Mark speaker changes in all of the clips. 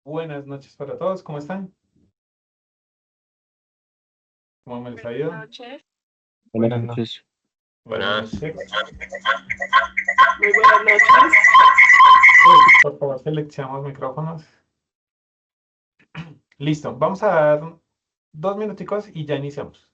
Speaker 1: Buenas noches para todos, ¿cómo están? ¿Cómo me les ha
Speaker 2: Buenas
Speaker 1: ido?
Speaker 2: noches.
Speaker 3: Buenas
Speaker 1: Buenas noches.
Speaker 3: noches.
Speaker 1: Buenas
Speaker 4: Buenas.
Speaker 1: noches.
Speaker 2: Muy buenas noches.
Speaker 1: Por favor, seleccionamos micrófonos. Listo, vamos a dar 2 minuticos y ya iniciamos.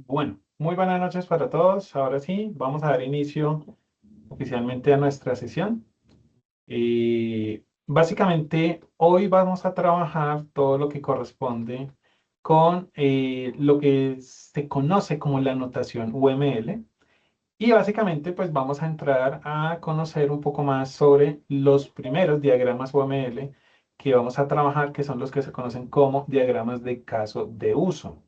Speaker 1: Bueno, muy buenas noches para todos. Ahora sí, vamos a dar inicio oficialmente a nuestra sesión. Básicamente, hoy vamos a trabajar todo lo que corresponde con lo que se conoce como la notación UML. Y básicamente, pues vamos a entrar a conocer un poco más sobre los primeros diagramas UML que vamos a trabajar, que son los que se conocen como diagramas de caso de uso.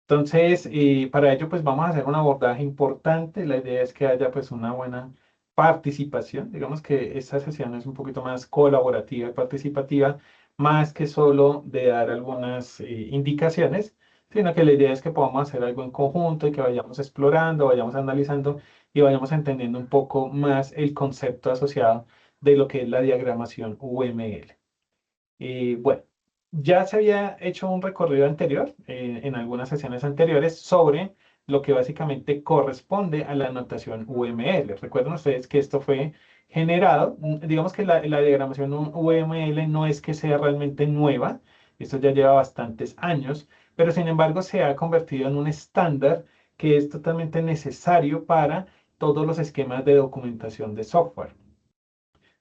Speaker 1: Entonces, para ello, pues vamos a hacer un abordaje importante. La idea es que haya pues una buena participación. Digamos que esta sesión es un poquito más colaborativa y participativa, más que solo de dar algunas indicaciones, sino que la idea es que podamos hacer algo en conjunto y que vayamos explorando, vayamos analizando y vayamos entendiendo un poco más el concepto asociado de lo que es la diagramación UML. Bueno, ya se había hecho un recorrido anterior, en algunas sesiones anteriores, sobre lo que básicamente corresponde a la notación UML. Recuerden ustedes que esto fue generado, digamos que la diagramación UML no es que sea realmente nueva, esto ya lleva bastantes años, pero sin embargo se ha convertido en un estándar que es totalmente necesario para todos los esquemas de documentación de software.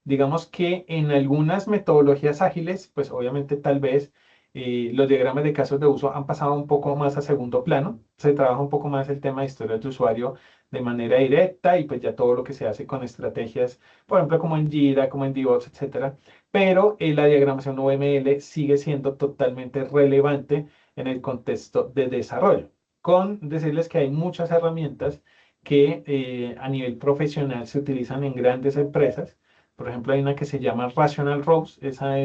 Speaker 1: Digamos que en algunas metodologías ágiles, pues obviamente tal vez los diagramas de casos de uso han pasado un poco más a segundo plano. Se trabaja un poco más el tema de historias de usuario de manera directa y pues ya todo lo que se hace con estrategias, por ejemplo, como en Jira, como en DevOps, etcétera. Pero la diagramación UML sigue siendo totalmente relevante en el contexto de desarrollo. Con decirles que hay muchas herramientas que a nivel profesional se utilizan en grandes empresas. Por ejemplo, hay una que se llama Rational Rows. Esa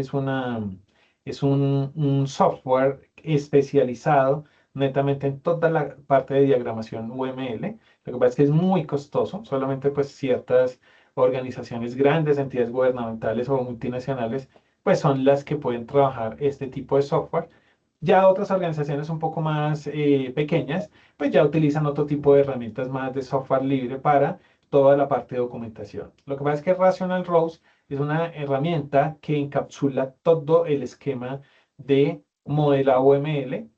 Speaker 1: es un software especializado netamente en toda la parte de diagramación UML. Lo que pasa es que es muy costoso, solamente pues ciertas organizaciones grandes, entidades gubernamentales o multinacionales, pues son las que pueden trabajar este tipo de software. Ya otras organizaciones un poco más pequeñas, pues ya utilizan otro tipo de herramientas más de software libre para toda la parte de documentación. Lo que pasa es que Rational Rows es una herramienta que encapsula todo el esquema de modelado UML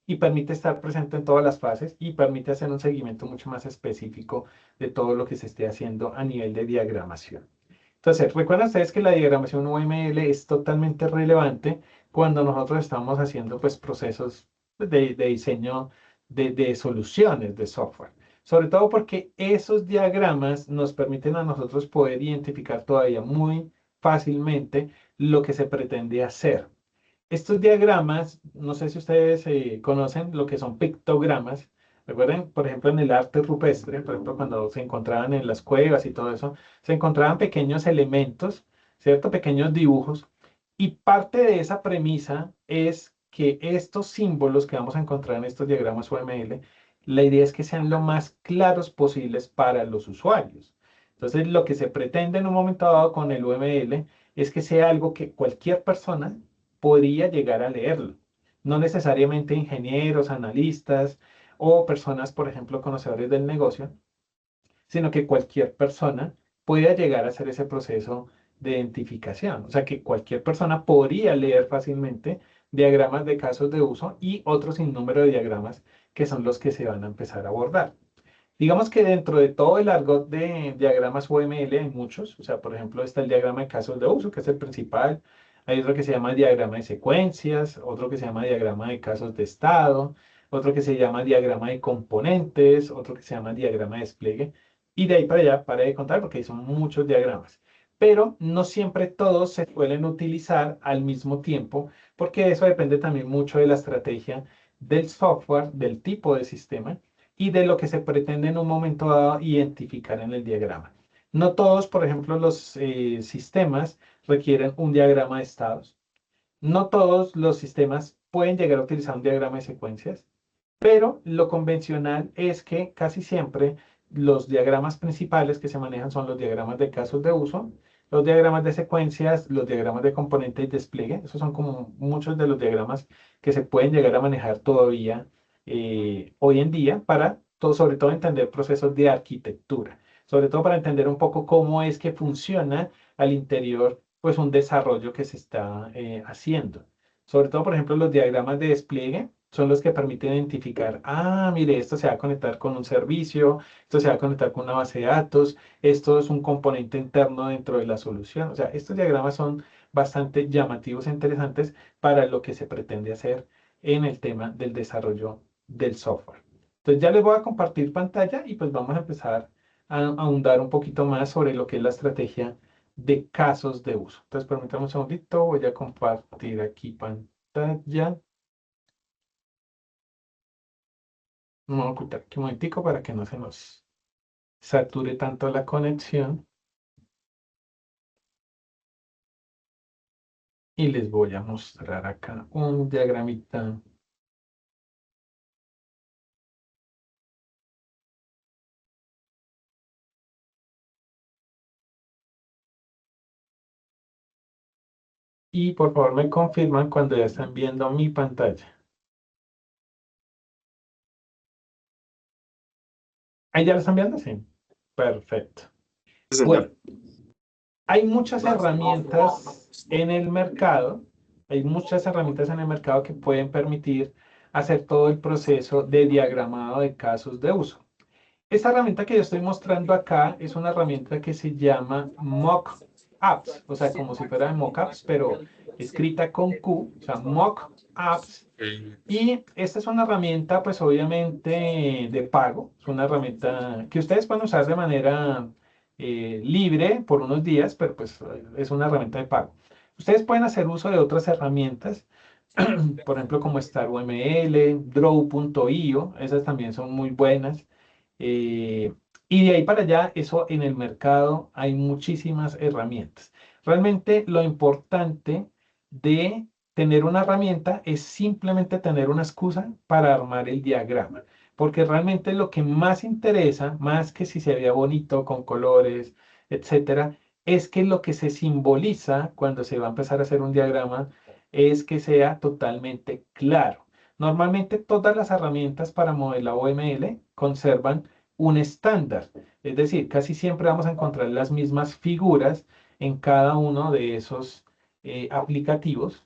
Speaker 1: y permite estar presente en todas las fases y permite hacer un seguimiento mucho más específico de todo lo que se esté haciendo a nivel de diagramación. Entonces, recuerden ustedes que la diagramación UML es totalmente relevante cuando nosotros estamos haciendo pues, procesos de diseño de soluciones de software. Sobre todo porque esos diagramas nos permiten a nosotros poder identificar todavía muy fácilmente lo que se pretende hacer. Estos diagramas, no sé si ustedes conocen lo que son pictogramas. Recuerden, por ejemplo, en el arte rupestre, por ejemplo, cuando se encontraban en las cuevas y todo eso, se encontraban pequeños elementos, ¿cierto? Pequeños dibujos. Y parte de esa premisa es que estos símbolos que vamos a encontrar en estos diagramas UML, la idea es que sean lo más claros posibles para los usuarios. Entonces, lo que se pretende en un momento dado con el UML es que sea algo que cualquier persona podría llegar a leerlo. No necesariamente ingenieros, analistas o personas, por ejemplo, conocedores del negocio, sino que cualquier persona pueda llegar a hacer ese proceso de identificación. O sea, que cualquier persona podría leer fácilmente diagramas de casos de uso y otro sinnúmero de diagramas que son los que se van a empezar a abordar. Digamos que dentro de todo el argot de diagramas UML hay muchos. O sea, por ejemplo, está el diagrama de casos de uso, que es el principal. Hay otro que se llama diagrama de secuencias, otro que se llama diagrama de casos de estado, otro que se llama diagrama de componentes, otro que se llama diagrama de despliegue. Y de ahí para allá, para de contar, porque son muchos diagramas. Pero no siempre todos se suelen utilizar al mismo tiempo, porque eso depende también mucho de la estrategia del software, del tipo de sistema y de lo que se pretende en un momento dado identificar en el diagrama. No todos, por ejemplo, los sistemas requieren un diagrama de estados. No todos los sistemas pueden llegar a utilizar un diagrama de secuencias, pero lo convencional es que casi siempre los diagramas principales que se manejan son los diagramas de casos de uso, los diagramas de secuencias, los diagramas de componente y despliegue. Esos son como muchos de los diagramas que se pueden llegar a manejar todavía hoy en día para, todo, sobre todo, entender procesos de arquitectura, sobre todo para entender un poco cómo es que funciona al interior, pues un desarrollo que se está haciendo. Sobre todo, por ejemplo, los diagramas de despliegue son los que permiten identificar, ah, mire, esto se va a conectar con un servicio, esto se va a conectar con una base de datos, esto es un componente interno dentro de la solución. O sea, estos diagramas son bastante llamativos e interesantes para lo que se pretende hacer en el tema del desarrollo del software. Entonces ya les voy a compartir pantalla y pues vamos a empezar a ahondar un poquito más sobre lo que es la estrategia de casos de uso. Entonces permítanme un segundito, voy a compartir aquí pantalla. Vamos a ocultar aquí un momentico para que no se nos sature tanto la conexión. Y les voy a mostrar acá un diagramita. Y por favor me confirman cuando ya están viendo mi pantalla. ¿Ahí ya lo están viendo? Sí. Perfecto.
Speaker 2: Sí,
Speaker 1: Bueno,
Speaker 2: señor.
Speaker 1: hay muchas herramientas en el mercado. Hay muchas herramientas en el mercado que pueden permitir hacer todo el proceso de diagramado de casos de uso. Esta herramienta que yo estoy mostrando acá es una herramienta que se llama Mockups, o sea, como si fuera Mockups, pero escrita con Q, o sea, Mockups. Y esta es una herramienta, pues obviamente de pago, es una herramienta que ustedes pueden usar de manera libre por unos días, pero pues es una herramienta de pago. Ustedes pueden hacer uso de otras herramientas, por ejemplo, como StarUML, Draw.io, esas también son muy buenas. Y de ahí para allá, eso en el mercado hay muchísimas herramientas. Realmente lo importante de tener una herramienta es simplemente tener una excusa para armar el diagrama, porque realmente lo que más interesa, más que si se vea bonito con colores, etcétera, es que lo que se simboliza cuando se va a empezar a hacer un diagrama es que sea totalmente claro. Normalmente todas las herramientas para modelado OML conservan un estándar, es decir, casi siempre vamos a encontrar las mismas figuras en cada uno de esos aplicativos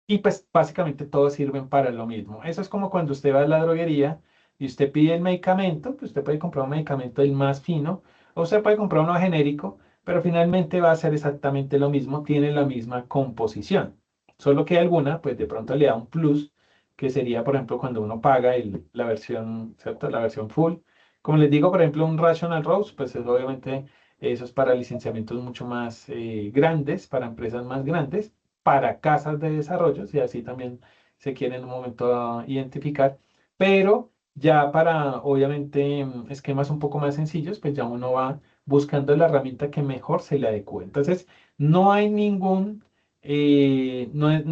Speaker 1: y pues básicamente todos sirven para lo mismo. Eso es como cuando usted va a la droguería y usted pide el medicamento, que usted puede comprar un medicamento del más fino o usted puede comprar uno genérico, pero finalmente va a ser exactamente lo mismo, tiene la misma composición. Solo que alguna, pues de pronto le da un plus, que sería, por ejemplo, cuando uno paga la versión, ¿cierto? La versión full. Como les digo, por ejemplo, un Rational Rose, pues es obviamente eso es para licenciamientos mucho más grandes, para empresas más grandes para casas de desarrollo, si así también se quiere en un momento identificar, pero ya para, obviamente, esquemas un poco más sencillos, pues ya uno va buscando la herramienta que mejor se le adecue. Entonces, no hay no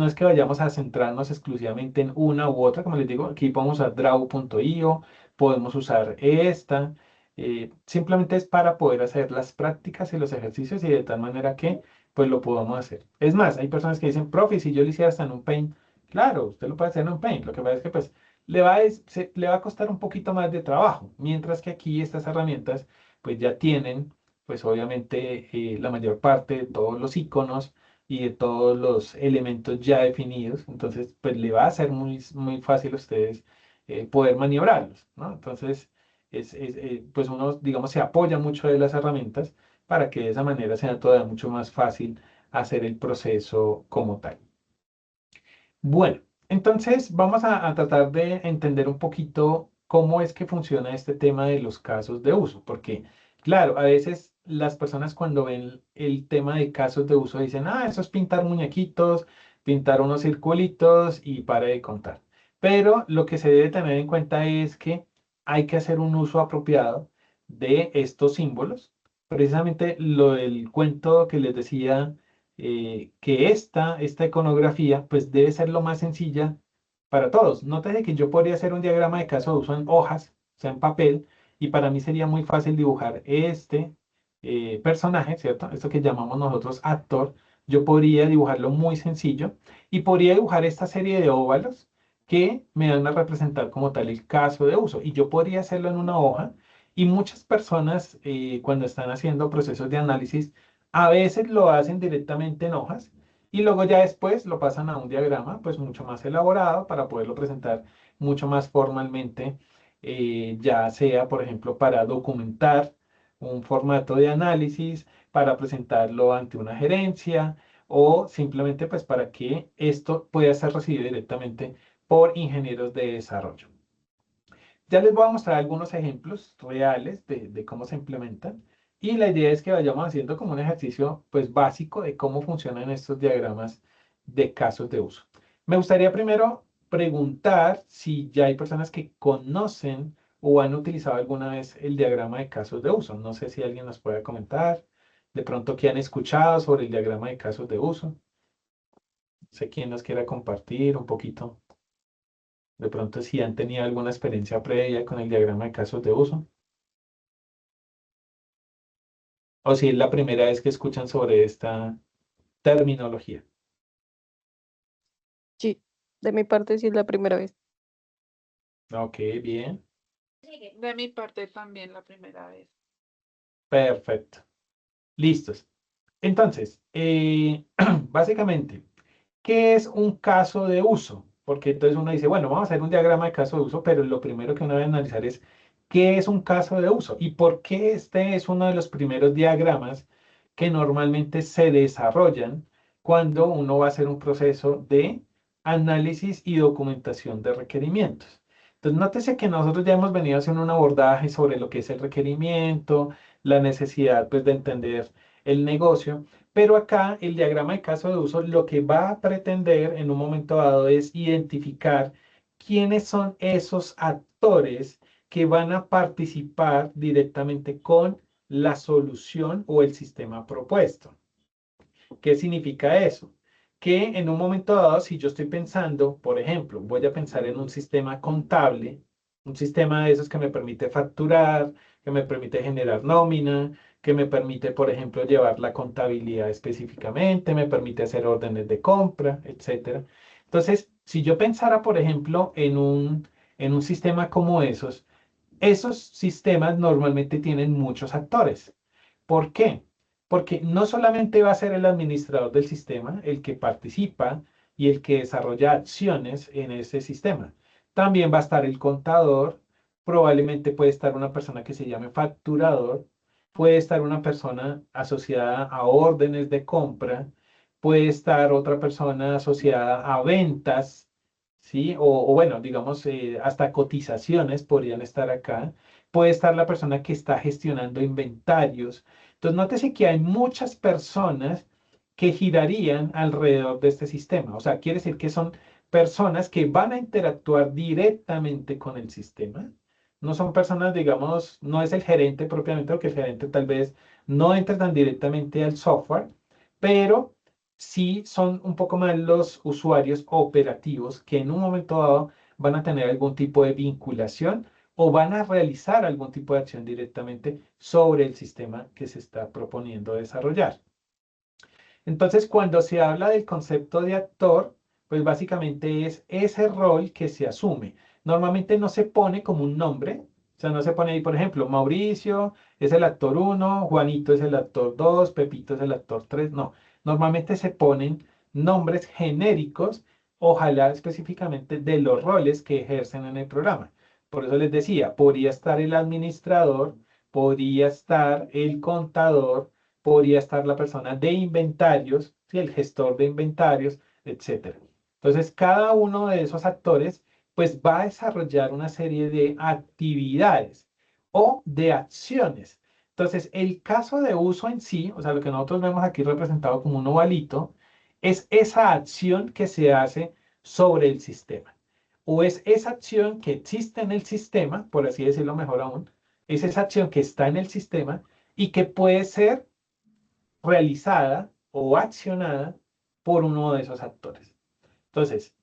Speaker 1: es que vayamos a centrarnos exclusivamente en una u otra, como les digo, aquí podemos usar draw.io, podemos usar esta, simplemente es para poder hacer las prácticas y los ejercicios y de tal manera que pues lo podamos hacer. Es más, hay personas que dicen, profe, si yo lo hiciera hasta en un Paint, claro, usted lo puede hacer en un Paint. Lo que pasa es que pues le va a costar un poquito más de trabajo, mientras que aquí estas herramientas pues ya tienen pues obviamente la mayor parte de todos los iconos y de todos los elementos ya definidos, entonces pues le va a ser muy fácil a ustedes poder maniobrarlos, ¿no? Entonces, pues uno, digamos, se apoya mucho de las herramientas para que de esa manera sea todavía mucho más fácil hacer el proceso como tal. Bueno, entonces vamos a tratar de entender un poquito cómo es que funciona este tema de los casos de uso, porque claro, a veces las personas cuando ven el tema de casos de uso dicen, ah, eso es pintar muñequitos, pintar unos circulitos y para de contar. Pero lo que se debe tener en cuenta es que hay que hacer un uso apropiado de estos símbolos. Precisamente lo del cuento que les decía que esta iconografía pues debe ser lo más sencilla para todos. Nótese que yo podría hacer un diagrama de caso de uso en hojas, o sea, en papel, y para mí sería muy fácil dibujar este personaje, ¿cierto? Esto que llamamos nosotros actor, yo podría dibujarlo muy sencillo y podría dibujar esta serie de óvalos que me van a representar como tal el caso de uso. Y yo podría hacerlo en una hoja y muchas personas cuando están haciendo procesos de análisis a veces lo hacen directamente en hojas y luego ya después lo pasan a un diagrama, pues mucho más elaborado para poderlo presentar mucho más formalmente, ya sea, por ejemplo, para documentar un formato de análisis, para presentarlo ante una gerencia o simplemente pues para que esto pueda ser recibido directamente por ingenieros de desarrollo. Ya les voy a mostrar algunos ejemplos reales de cómo se implementan y la idea es que vayamos haciendo como un ejercicio pues básico de cómo funcionan estos diagramas de casos de uso. Me gustaría primero preguntar si ya hay personas que conocen o han utilizado alguna vez el diagrama de casos de uso. No sé si alguien nos puede comentar de pronto qué han escuchado sobre el diagrama de casos de uso. No sé quién nos quiera compartir un poquito. De pronto si han tenido alguna experiencia previa con el diagrama de casos de uso. O si es la primera vez que escuchan sobre esta terminología.
Speaker 3: Sí, de mi parte sí es la primera vez.
Speaker 1: Ok, bien,
Speaker 2: De mi parte también la primera vez.
Speaker 1: perfecto. Listos. Entonces, básicamente, ¿qué es un caso de uso? Porque entonces uno dice, bueno, vamos a hacer un diagrama de caso de uso, pero lo primero que uno debe analizar es qué es un caso de uso y por qué este es uno de los primeros diagramas que normalmente se desarrollan cuando uno va a hacer un proceso de análisis y documentación de requerimientos. Entonces, nótese que nosotros ya hemos venido haciendo un abordaje sobre lo que es el requerimiento, la necesidad pues, de entender el negocio. Pero acá el diagrama de caso de uso lo que va a pretender en un momento dado es identificar quiénes son esos actores que van a participar directamente con la solución o el sistema propuesto. ¿Qué significa eso? que en un momento dado, si yo estoy pensando, por ejemplo, voy a pensar en un sistema contable, un sistema de esos que me permite facturar, que me permite generar nómina, que me permite, por ejemplo, llevar la contabilidad específicamente, me permite hacer órdenes de compra, etcétera. Entonces, si yo pensara, por ejemplo, en un sistema como esos sistemas normalmente tienen muchos actores. ¿Por qué? Porque no solamente va a ser el administrador del sistema el que participa y el que desarrolla acciones en ese sistema. También va a estar el contador, probablemente puede estar una persona que se llame facturador, puede estar una persona asociada a órdenes de compra, puede estar otra persona asociada a ventas, ¿sí? O bueno, digamos, hasta cotizaciones podrían estar acá. Puede estar la persona que está gestionando inventarios. Entonces, nótese que hay muchas personas que girarían alrededor de este sistema. O sea, quiere decir que son personas que van a interactuar directamente con el sistema. No son personas, digamos, no es el gerente propiamente, porque el gerente tal vez no entra tan directamente al software, pero sí son un poco más los usuarios operativos que en un momento dado van a tener algún tipo de vinculación o van a realizar algún tipo de acción directamente sobre el sistema que se está proponiendo desarrollar. Entonces, cuando se habla del concepto de actor, pues básicamente es ese rol que se asume. Normalmente no se pone como un nombre, o sea, no se pone ahí, por ejemplo, Mauricio es el actor uno, Juanito es el actor 2, Pepito es el actor 3. No, normalmente se ponen nombres genéricos, ojalá específicamente de los roles que ejercen en el programa. Por eso les decía, podría estar el administrador, podría estar el contador, podría estar la persona de inventarios, ¿sí? El gestor de inventarios, etcétera. Entonces, cada uno de esos actores, pues va a desarrollar una serie de actividades o de acciones. Entonces, el caso de uso en sí, o sea, lo que nosotros vemos aquí representado como un ovalito, es esa acción que se hace sobre el sistema. O es esa acción que existe en el sistema, por así decirlo mejor aún, es esa acción que está en el sistema y que puede ser realizada o accionada por uno de esos actores. Entonces,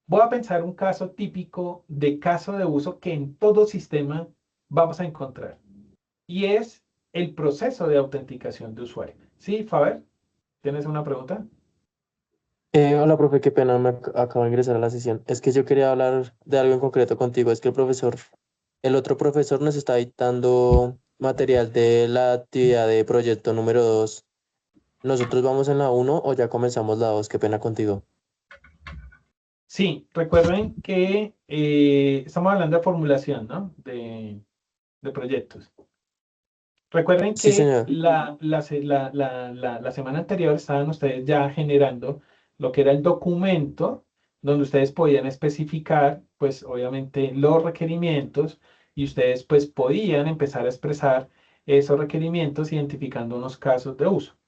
Speaker 1: voy a pensar un caso típico de caso de uso que en todo sistema vamos a encontrar y es el proceso de autenticación de usuario. ¿Sí, Faber? ¿Tienes una pregunta?
Speaker 4: Hola, profe, qué pena, acabo de ingresar a la sesión. Es que yo quería hablar de algo en concreto contigo. Es que el otro profesor nos está dictando material de la actividad de proyecto número 2. ¿Nosotros vamos en la uno o ya comenzamos la 2? Qué pena contigo.
Speaker 1: Sí, recuerden que estamos hablando de formulación, ¿no? De proyectos. Recuerden
Speaker 4: Sí,
Speaker 1: que
Speaker 4: señor.
Speaker 1: la semana anterior estaban ustedes ya generando lo que era el documento donde ustedes podían especificar, pues obviamente los requerimientos y ustedes pues podían empezar a expresar esos requerimientos identificando unos casos de uso.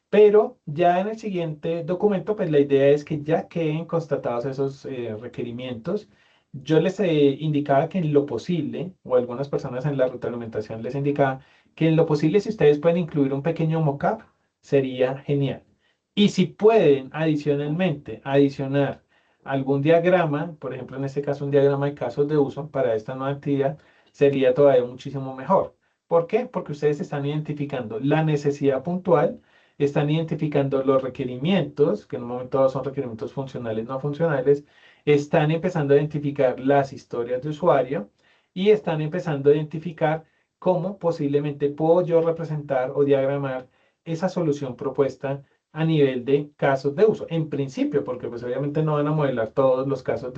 Speaker 1: Pero ya en el siguiente documento, pues la idea es que ya queden constatados esos requerimientos. Yo les indicaba que en lo posible, o algunas personas en la retroalimentación les indicaba que en lo posible, si ustedes pueden incluir un pequeño mockup, sería genial. Y si pueden adicionalmente adicionar algún diagrama, por ejemplo, en este caso un diagrama de casos de uso para esta nueva actividad, sería todavía muchísimo mejor. ¿Por qué? Porque ustedes están identificando la necesidad puntual, están identificando los requerimientos, que en un momento dado son requerimientos funcionales, no funcionales, están empezando a identificar las historias de usuario y están empezando a identificar cómo posiblemente puedo yo representar o diagramar esa solución propuesta a nivel de casos de uso. En principio, porque pues obviamente no van a modelar todos los casos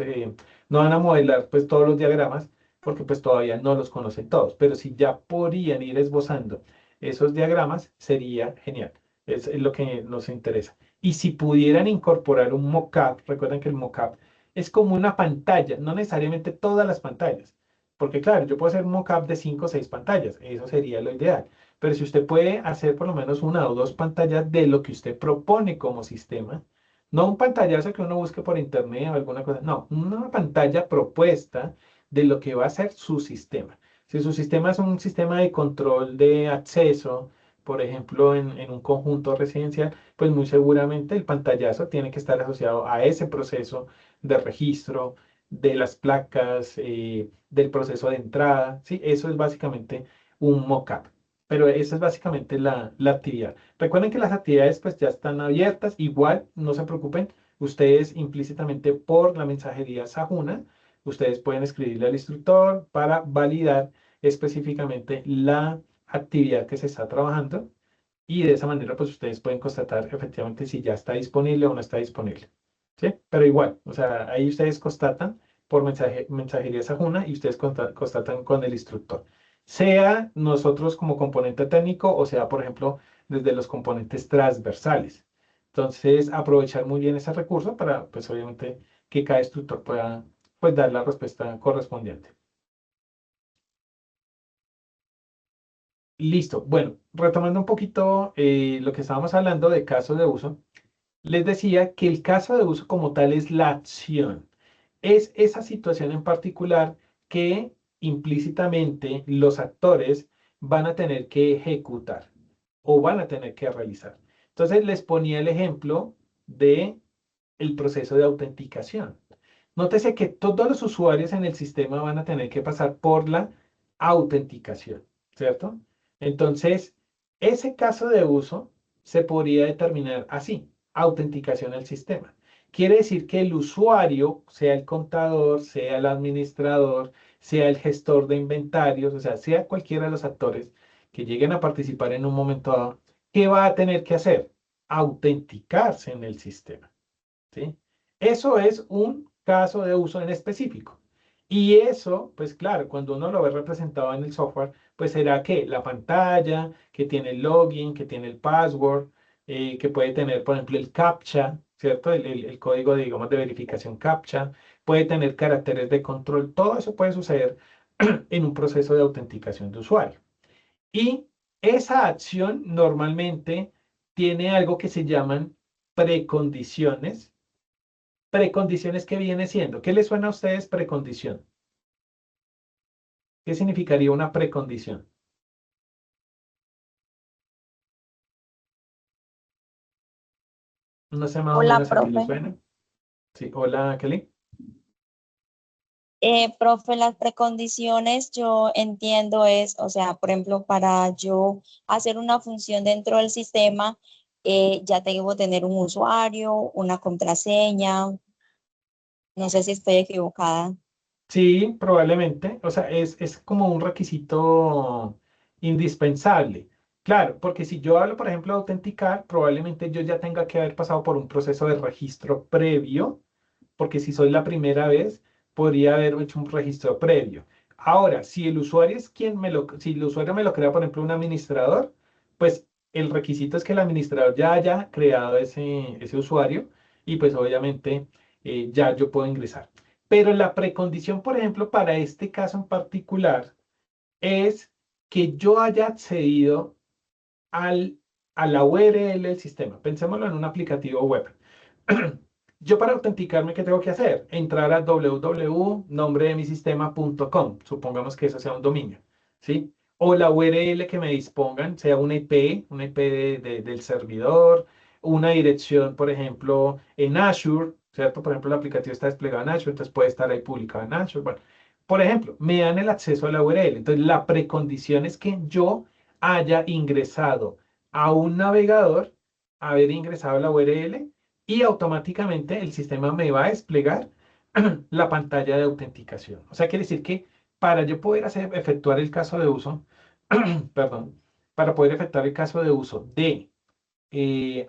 Speaker 1: no van a modelar pues todos los diagramas, porque pues todavía no los conocen todos, pero si ya podrían ir esbozando esos diagramas, sería genial. Es lo que nos interesa. Y si pudieran incorporar un mockup, recuerden que el mockup es como una pantalla, no necesariamente todas las pantallas, porque claro, yo puedo hacer un mockup de 5 o 6 pantallas, eso sería lo ideal. Pero si usted puede hacer por lo menos una o dos pantallas de lo que usted propone como sistema, no un pantallazo que uno busque por internet o alguna cosa, no, una pantalla propuesta de lo que va a ser su sistema. Si su sistema es un sistema de control de acceso, por ejemplo, en un conjunto residencial, pues muy seguramente el pantallazo tiene que estar asociado a ese proceso de registro de las placas, del proceso de entrada, ¿sí? Eso es básicamente un mockup. Pero esa es básicamente la actividad. Recuerden que las actividades pues ya están abiertas. Igual, no se preocupen. Ustedes implícitamente por la mensajería Sajuna, ustedes pueden escribirle al instructor para validar específicamente la actividad que se está trabajando. Y de esa manera pues ustedes pueden constatar efectivamente si ya está disponible o no está disponible. ¿Sí? Pero igual, o sea, ahí ustedes constatan por mensajería Sajuna y ustedes constatan con el instructor. Sea nosotros como componente técnico o sea, por ejemplo, desde los componentes transversales. Entonces, aprovechar muy bien ese recurso para, pues obviamente, que cada instructor pueda, pues, dar la respuesta correspondiente. Listo. Bueno, retomando un poquito lo que estábamos hablando de casos de uso, les decía que el caso de uso como tal es la acción. Es esa situación en particular que implícitamente los actores van a tener que ejecutar o van a tener que realizar. Entonces les ponía el ejemplo de el proceso de autenticación. Nótese que todos los usuarios en el sistema van a tener que pasar por la autenticación, ¿cierto? Entonces, ese caso de uso se podría determinar así, autenticación al sistema. Quiere decir que el usuario, sea el contador, sea el administrador, sea el gestor de inventarios, o sea, sea cualquiera de los actores que lleguen a participar en un momento dado, ¿qué va a tener que hacer? Autenticarse en el sistema. ¿Sí? Eso es un caso de uso en específico. Y eso, pues claro, cuando uno lo ve representado en el software, pues será que la pantalla, que tiene el login, que tiene el password, que puede tener, por ejemplo, el CAPTCHA, ¿cierto? El código, de, digamos, de verificación CAPTCHA, puede tener caracteres de control, todo eso puede suceder en un proceso de autenticación de usuario. Y esa acción normalmente tiene algo que se llaman precondiciones. Precondiciones, ¿qué viene siendo? ¿Qué les suena a ustedes precondición? ¿Qué significaría una precondición? No sé más o
Speaker 5: Hola,
Speaker 1: menos a qué les
Speaker 5: profe.
Speaker 1: suena. Sí, hola, Kelly.
Speaker 5: Profe, las precondiciones yo entiendo es, o sea, por ejemplo, para yo hacer una función dentro del sistema, ya tengo que tener un usuario, una contraseña, no sé si estoy equivocada.
Speaker 1: Sí, probablemente. O sea, es como un requisito indispensable. Claro, porque si yo hablo, por ejemplo, de autenticar, probablemente yo ya tenga que haber pasado por un proceso de registro previo, porque si soy la primera vez, podría haber hecho un registro previo. Ahora, si el usuario es quien si el usuario me lo crea, por ejemplo, un administrador, pues el requisito es que el administrador ya haya creado ese usuario y pues obviamente ya yo puedo ingresar. Pero la precondición, por ejemplo, para este caso en particular, es que yo haya accedido al, a la URL del sistema. Pensémoslo en un aplicativo web. Yo para autenticarme, ¿qué tengo que hacer? Entrar a www.nombredemisistema.com. Supongamos que eso sea un dominio, ¿sí? O la URL que me dispongan, sea una IP del servidor, una dirección, por ejemplo, en Azure, ¿cierto? Por ejemplo, el aplicativo está desplegado en Azure, entonces puede estar ahí publicado en Azure. Bueno, por ejemplo, me dan el acceso a la URL. Entonces, la precondición es que yo haya ingresado a un navegador, haber ingresado a la URL y automáticamente el sistema me va a desplegar la pantalla de autenticación. O sea, quiere decir que para yo poder efectuar el caso de uso, perdón, para poder efectuar el caso de uso de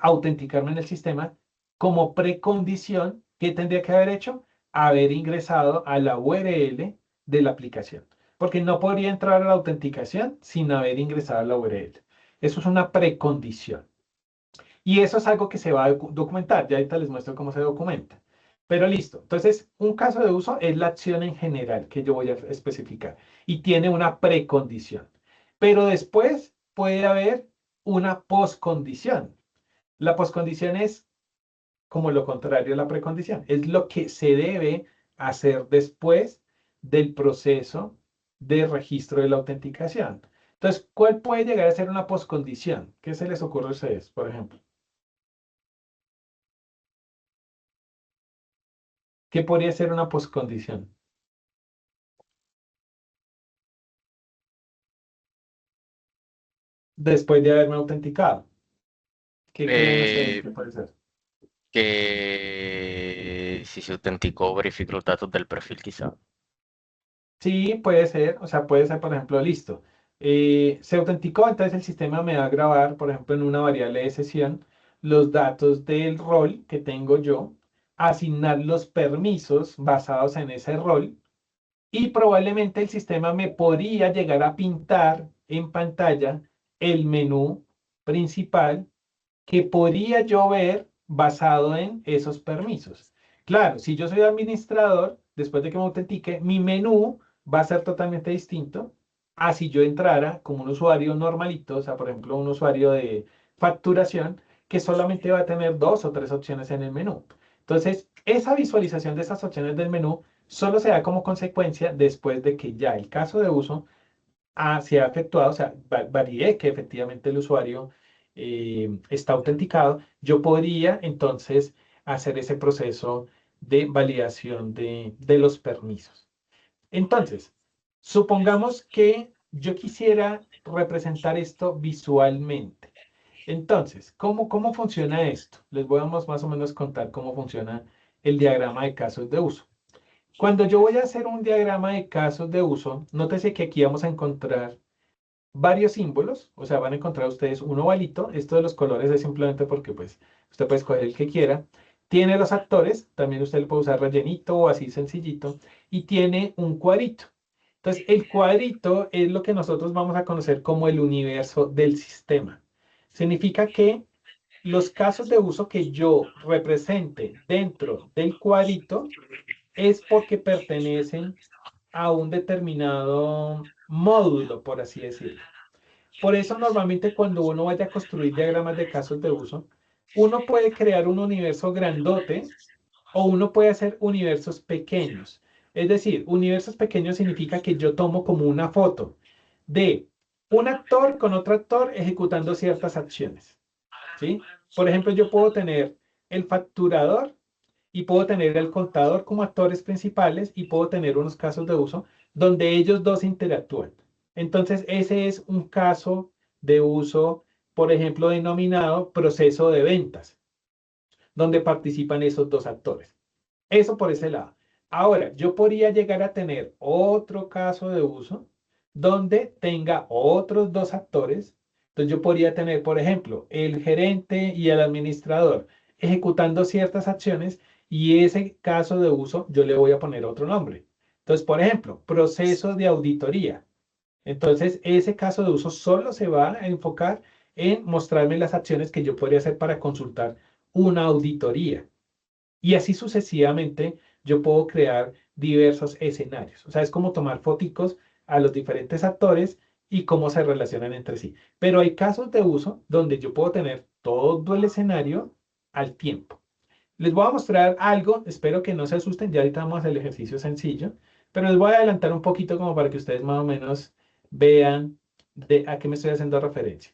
Speaker 1: autenticarme en el sistema, como precondición, ¿qué tendría que haber hecho? Haber ingresado a la URL de la aplicación. Porque no podría entrar a la autenticación sin haber ingresado a la URL. Eso es una precondición. Y eso es algo que se va a documentar. Ya ahorita les muestro cómo se documenta. Pero listo. Entonces, un caso de uso es la acción en general que yo voy a especificar. Y tiene una precondición. Pero después puede haber una poscondición. La poscondición es como lo contrario a la precondición. Es lo que se debe hacer después del proceso de registro de la autenticación. Entonces, ¿cuál puede llegar a ser una poscondición? ¿Qué se les ocurre a ustedes, por ejemplo? ¿Qué podría ser una poscondición? Después de haberme autenticado. ¿Qué creen ustedes
Speaker 6: Eh,
Speaker 1: que puede ser?
Speaker 6: que si se autenticó, verifique los datos del perfil, quizá.
Speaker 1: Sí, puede ser, o sea, puede ser, por ejemplo, listo. Se autenticó, entonces el sistema me va a grabar, por ejemplo, en una variable de sesión, los datos del rol que tengo yo, asignar los permisos basados en ese rol y probablemente el sistema me podría llegar a pintar en pantalla el menú principal que podría yo ver basado en esos permisos. Claro, si yo soy administrador, después de que me autentique, mi menú va a ser totalmente distinto a si yo entrara como un usuario normalito, o sea, por ejemplo, un usuario de facturación que solamente va a tener 2 o 3 opciones en el menú. Entonces, esa visualización de esas opciones del menú solo se da como consecuencia después de que ya el caso de uso se ha efectuado, o sea, validé que efectivamente el usuario está autenticado, yo podría entonces hacer ese proceso de validación de los permisos. Entonces, supongamos que yo quisiera representar esto visualmente. Entonces, ¿cómo funciona esto? Les voy a más o menos contar cómo funciona el diagrama de casos de uso. Cuando yo voy a hacer un diagrama de casos de uso, nótese que aquí vamos a encontrar varios símbolos, o sea, van a encontrar ustedes un ovalito, esto de los colores es simplemente porque pues usted puede escoger el que quiera, tiene los actores, también usted le puede usar rellenito o así sencillito, y tiene un cuadrito. Entonces, el cuadrito es lo que nosotros vamos a conocer como el universo del sistema. Significa que los casos de uso que yo represente dentro del cuadrito es porque pertenecen a un determinado módulo, por así decirlo. Por eso normalmente cuando uno vaya a construir diagramas de casos de uso, uno puede crear un universo grandote o uno puede hacer universos pequeños. Es decir, universos pequeños significa que yo tomo como una foto de un actor con otro actor ejecutando ciertas acciones, ¿sí? Por ejemplo, yo puedo tener el facturador y puedo tener el contador como actores principales y puedo tener unos casos de uso donde ellos dos interactúan. Entonces, ese es un caso de uso, por ejemplo, denominado proceso de ventas, donde participan esos dos actores. Eso por ese lado. Ahora, yo podría llegar a tener otro caso de uso donde tenga otros dos actores. Entonces yo podría tener, por ejemplo, el gerente y el administrador ejecutando ciertas acciones y ese caso de uso yo le voy a poner otro nombre. Entonces, por ejemplo, proceso de auditoría. Entonces, ese caso de uso solo se va a enfocar en mostrarme las acciones que yo podría hacer para consultar una auditoría. Y así sucesivamente yo puedo crear diversos escenarios. O sea, es como tomar foticos a los diferentes actores y cómo se relacionan entre sí. Pero hay casos de uso donde yo puedo tener todo el escenario al tiempo. Les voy a mostrar algo, espero que no se asusten, ya ahorita vamos al ejercicio sencillo, pero les voy a adelantar un poquito como para que ustedes más o menos vean a qué me estoy haciendo referencia.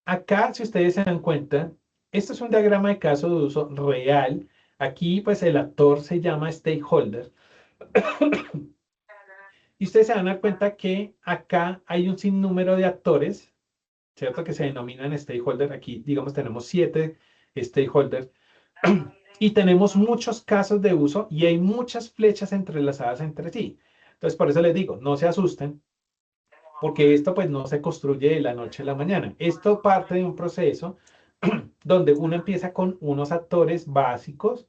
Speaker 1: Acá, si ustedes se dan cuenta, esto es un diagrama de caso de uso real. Aquí, pues, el actor se llama stakeholder. Y ustedes se van a dar cuenta que acá hay un sinnúmero de actores, ¿cierto? Que se denominan stakeholder. Aquí, digamos, tenemos 7 stakeholders. Y tenemos muchos casos de uso y hay muchas flechas entrelazadas entre sí. Entonces, por eso les digo, no se asusten, porque esto pues no se construye de la noche a la mañana. Esto parte de un proceso donde uno empieza con unos actores básicos,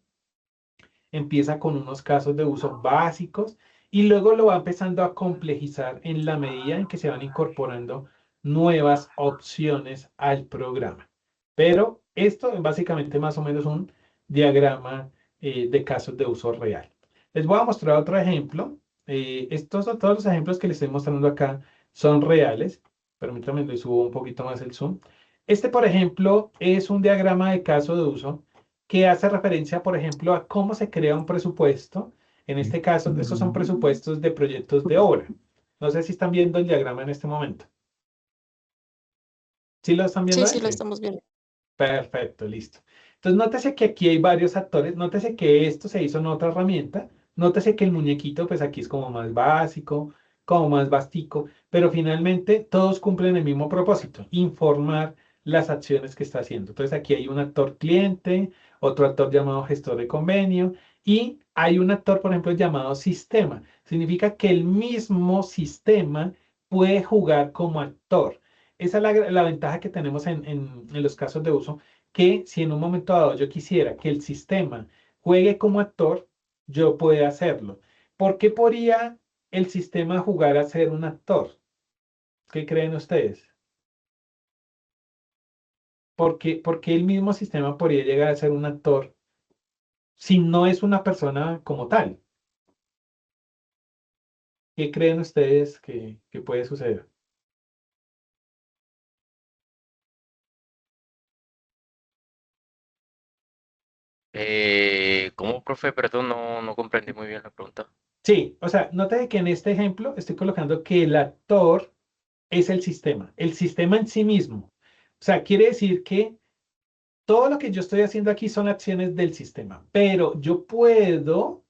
Speaker 1: empieza con unos casos de uso básicos y luego lo va empezando a complejizar en la medida en que se van incorporando nuevas opciones al programa. Pero esto es básicamente más o menos un diagrama de casos de uso real. Les voy a mostrar otro ejemplo. Estos son todos los ejemplos que les estoy mostrando acá son reales. Permítanme, le subo un poquito más el zoom. Este, por ejemplo, es un diagrama de caso de uso que hace referencia, por ejemplo, a cómo se crea un presupuesto. En este caso, estos son presupuestos de proyectos de obra. No sé si están viendo el diagrama en este momento. ¿Sí lo están viendo
Speaker 3: Sí,
Speaker 1: ahí?
Speaker 3: sí, lo
Speaker 1: Sí.
Speaker 3: estamos viendo.
Speaker 1: Perfecto, listo. Entonces, nótese que aquí hay varios actores, nótese que esto se hizo en otra herramienta, nótese que el muñequito, pues aquí es como más básico, como más bastico, pero finalmente todos cumplen el mismo propósito, informar las acciones que está haciendo. Entonces, aquí hay un actor cliente, otro actor llamado gestor de convenio, y hay un actor, por ejemplo, llamado sistema. Significa que el mismo sistema puede jugar como actor. Esa es la ventaja que tenemos en los casos de uso, que si en un momento dado yo quisiera que el sistema juegue como actor, yo puedo hacerlo. ¿Por qué podría el sistema jugar a ser un actor? ¿Qué creen ustedes? Porque el mismo sistema podría llegar a ser un actor si no es una persona como tal. ¿Qué creen ustedes que puede suceder?
Speaker 6: ¿Cómo, profe? Perdón, no comprendí muy bien la pregunta.
Speaker 1: Sí, o sea, note que en este ejemplo estoy colocando que el actor es el sistema en sí mismo. O sea, quiere decir que todo lo que yo estoy haciendo aquí son acciones del sistema, pero yo puedo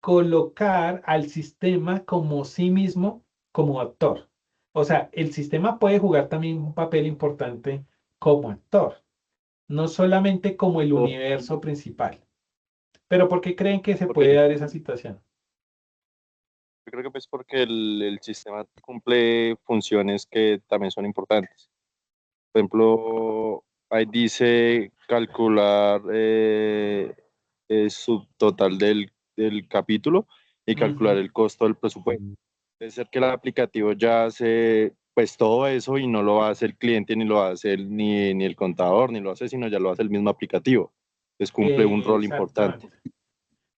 Speaker 1: colocar al sistema como sí mismo, como actor. O sea, el sistema puede jugar también un papel importante como actor, no solamente como el
Speaker 7: O-
Speaker 1: universo principal. Pero ¿por qué creen que se
Speaker 7: Porque
Speaker 1: puede dar esa situación?
Speaker 7: yo creo que pues porque el sistema cumple funciones que también son importantes. Por ejemplo, ahí dice calcular subtotal del capítulo y calcular
Speaker 1: Ujú.
Speaker 7: el costo del presupuesto. Puede ser que el aplicativo ya hace pues todo eso y no lo hace el cliente, ni lo hace ni el contador, ni lo hace, sino ya lo hace el mismo aplicativo. Entonces cumple un rol importante.
Speaker 1: Exactamente.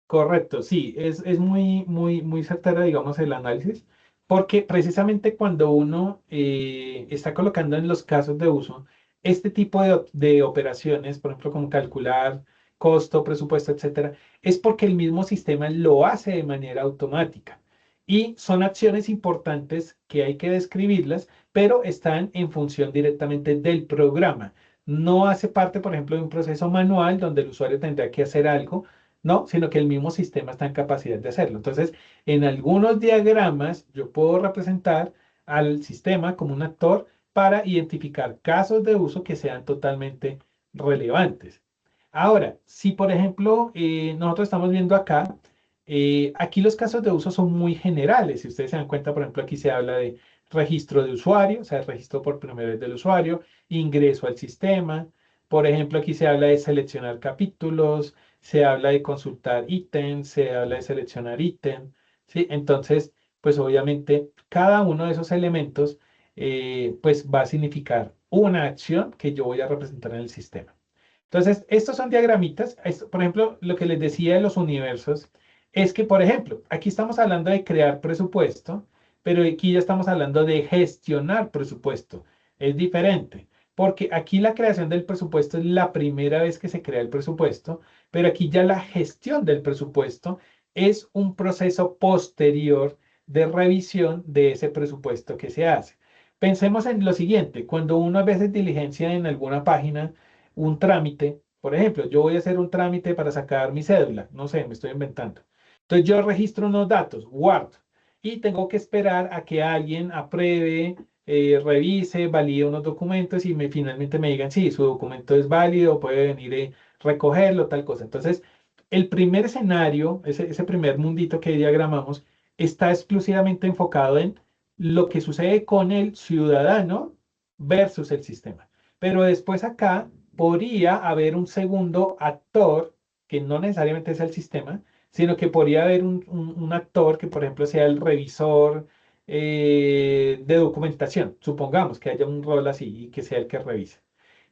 Speaker 1: Correcto, sí, es muy, muy, muy certera, digamos, el análisis, porque precisamente cuando uno está colocando en los casos de uso este tipo de operaciones, por ejemplo, como calcular costo, presupuesto, etcétera, es porque el mismo sistema lo hace de manera automática. Y son acciones importantes que hay que describirlas, pero están en función directamente del programa. No hace parte, por ejemplo, de un proceso manual donde el usuario tendrá que hacer algo, no, sino que el mismo sistema está en capacidad de hacerlo. Entonces, en algunos diagramas yo puedo representar al sistema como un actor para identificar casos de uso que sean totalmente relevantes. Ahora, si por ejemplo nosotros estamos viendo acá, aquí los casos de uso son muy generales. Si ustedes se dan cuenta, por ejemplo, aquí se habla de registro de usuario, o sea, registro por primera vez del usuario, ingreso al sistema. Por ejemplo, aquí se habla de seleccionar capítulos, se habla de consultar ítem, se habla de seleccionar ítem, ¿sí? Entonces, pues obviamente cada uno de esos elementos pues va a significar una acción que yo voy a representar en el sistema. Entonces, estos son diagramitas. Por ejemplo, lo que les decía de los universos es que, por ejemplo, aquí estamos hablando de crear presupuesto, pero aquí ya estamos hablando de gestionar presupuesto. Es diferente, porque aquí la creación del presupuesto es la primera vez que se crea el presupuesto, pero aquí ya la gestión del presupuesto es un proceso posterior de revisión de ese presupuesto que se hace. Pensemos en lo siguiente, cuando uno a veces diligencia en alguna página un trámite, por ejemplo, yo voy a hacer un trámite para sacar mi cédula, no sé, me estoy inventando. Entonces yo registro unos datos, guardo, y tengo que esperar a que alguien apruebe, revise, valide unos documentos y finalmente me digan, sí, su documento es válido, puede venir a recogerlo, tal cosa. Entonces, el primer escenario, ese primer mundito que diagramamos, está exclusivamente enfocado en lo que sucede con el ciudadano versus el sistema. Pero después acá podría haber un segundo actor que no necesariamente es el sistema, sino que podría haber un actor que, por ejemplo, sea el revisor de documentación. Supongamos que haya un rol así y que sea el que revise.